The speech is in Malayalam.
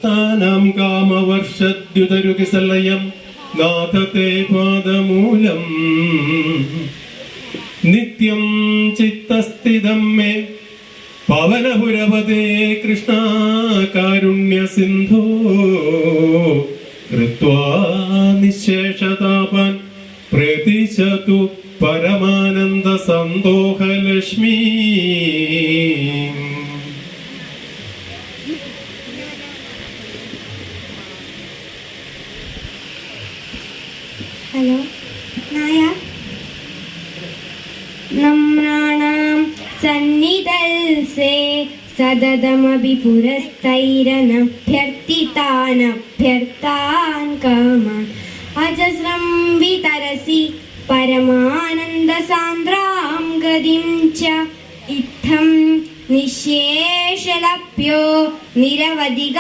താനാം കാമവർഷദ്യുതരുകിസലയം നാഥത്തെ പാദമൂലം നിത്യം ചിത്തസ്ഥിതം മേ പവനപുരപതേ കൃഷ്ണ കാരുണ്യ സിന്ധോ കൃത്വാ നിശേഷതാപാൻ പ്രതിശതു പരമാനന്ദ സന്തോഹലക്ഷ്മി. ഹലോ നായ നമ്രാണാം സന്നിധൽസേ സതതമപി പുരസ്തൈരനഭ്യർത്ഥിതാനഭ്യർത്ഥാൻ കാമാൻ അജസ്രം വിതരസി പരമാനന്ദ സാന്ദ്രാം ഗതിം ച ഇത്തം നിശേഷലഭ്യോ നിരവധിക